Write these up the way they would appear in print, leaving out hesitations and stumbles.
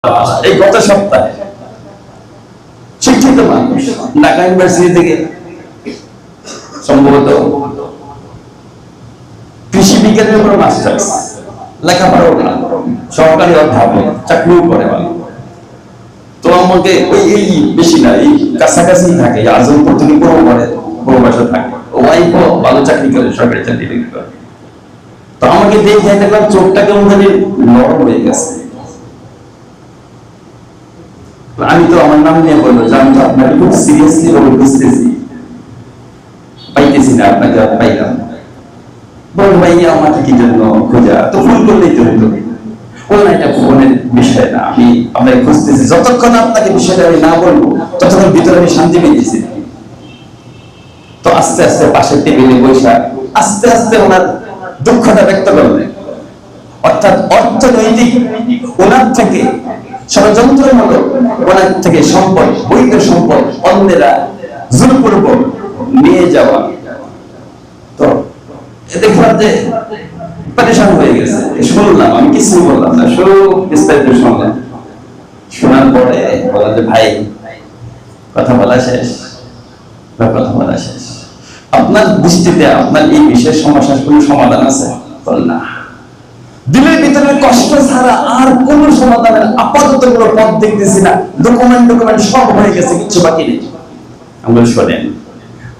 এই গত সপ্তাহে শিক্ষিত মানুষ ঢাকা ইউনিভার্সিটি থেকে সম্ভবত কৃষি বিজ্ঞানের উপর মাস্টার্স, লেখাপড়াও না, সরকারি অধ্যাপক, চাকরিও করে ভালো। তো আমাকে ওই এই বেশি না, এই কাছাকাছি থাকে, আজমপুর থেকে পুরো বাসা থাকে, ওয়াইফও ভালো চাকরি করে, সরকারি চাকরি করে। তো আমাকে দেখে দেখলাম চোখটা কেমন জানি নরম হয়ে গেছে। আমি তো আমার নাম নিয়ে বললো যে আমি তো আপনাকে খুব সিরিয়াসলি ভাবে বুঝতেছি, পাইতেছি না আপনাকে, পাইলাম বল ভাই আমাকে কি জন্য খোঁজা, তো ফোন করলেই তো হতো। বললাম এটা ফোনের বিষয় না, আমি আপনাকে খুঁজতেছি, যতক্ষণ আপনাকে বিষয়টা আমি না বলবো ততক্ষণ ভিতরে আমি শান্তি পেয়েছি। তো আস্তে আস্তে পাশের টেবিলে বৈশা আস্তে আস্তে ওনার দুঃখটা ব্যক্ত করলেন। অর্থাৎ অর্থনৈতিক ওনার থেকে ষড়যন্ত্রমূলক ওনার থেকে সম্পদ, বৈধ সম্পদ অন্যেরা জোরপূর্বক নিয়ে যাওয়া। তো দেখলাম যে পরেশান হয়ে গেছে। শুনলাম, আমি কিছু বললাম না, সব বিস্তারিত শুনলাম। শোনার পরে বললাম যে ভাই কথা বলা শেষ, কথা বলা শেষ, আপনার দৃষ্টিতে আপনার এই বিশেষ সমস্যার কোনো সমাধান আছে? বল না, দিলের ভিতরে কষ্ট ছাড়া আর কোন সমাধানের আপাতত কোনো পথ দেখতেছি না, ডকুমেন্ট সব হয়ে গেছে, কিছু বাকি নেই। আমরা শোনেন,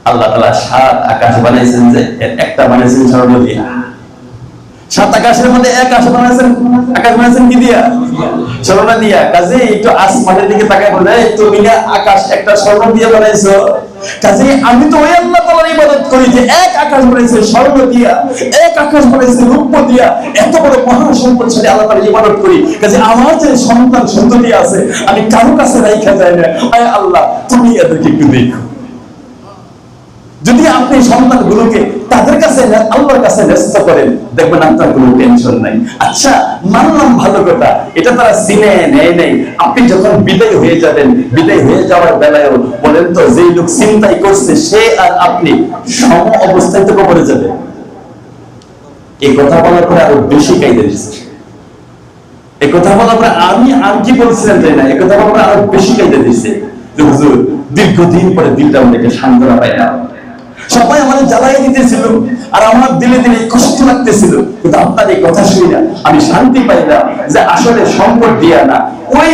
আল্লাহ তাআলা ৭ আকাশ বানাইছেন, যে একটা বানাইছেন স্বর্ণ দিয়া। ৭ আকাশের মধ্যে এক আকাশ বানাইছেন কি দিয়া? স্বর্ণ দিয়া। কাজে একটু আসমানের দিকে তাকায় বলে, তুমি না আকাশ একটা স্বর্ণ দিয়ে বানাইছো, কাজে আমি তো ওই আল্লাহ তাআলার ইবাদত করি যে এক আকাশ বানাইছে স্বর্ণ দিয়া, এক আকাশ বানাইছে রূপ দিয়া, এত বড় মহান সম্পদ ছেড়ে আল্লাহ তাআলার ইবাদত করি। কাজে আমার যে সন্তান সন্ততি আছে আমি কারো কাছে রাইখা যাই না, আয় আল্লাহ তুমি এদেরকে একটু দেখো। যদি আপনি সন্তানগুলোকে তাদের কাছে আল্লাহর কাছে ন্যস্ত করেন, দেখবেন আপনার কোনো টেনশন নাই। আচ্ছা মানলাম ভালো কথা, এটা তারা চিনে নেয় নাই। আপনি যখন বিদায় হয়ে যাবেন, বিদায় হয়ে যাওয়ার বেলায়ও বলেন তো, যে লোক চিন্তাই করছে সে আর আপনি সম অবস্থায় তো কবরে যাবে। এই কথা বলার পরে আরো বেশি কাইদে দিচ্ছে। এই কথা বলার পরে আমি আর কি বলছিলাম তাই না, এই কথা বলার পরে আরো বেশি কাইদে দিচ্ছে। হুজুর দীর্ঘদিন পরে দিলটা আমাদেরকে সান্ত্বনা পাই না, সবাই আমাদের জ্বালাই দিতেছিল আর আমার দিলে দিলে কষ্ট লাগতেছিল, কিন্তু আপনার এই কথা শুনে আমি শান্তি পাইলাম যে আসলে সম্পদ দিয়া না, ওই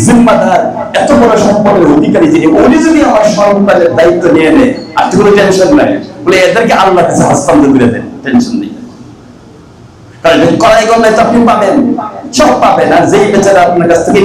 জিম্মাদার এত বড় সম্পদের অধিকারী যিনি, উনি যদি আমার সন্তানের দায়িত্ব নিয়ে নেয় আর কোনো টেনশন নাই, বলে এদেরকে আল্লাহর কাছে হস্তান্তর করে দেন, টেনশন নেই। কারণ কড়াই গন্ডায় তো আপনি পাবেন, সব পাবেন, আর যেই বেচারা আপনার কাছ থেকে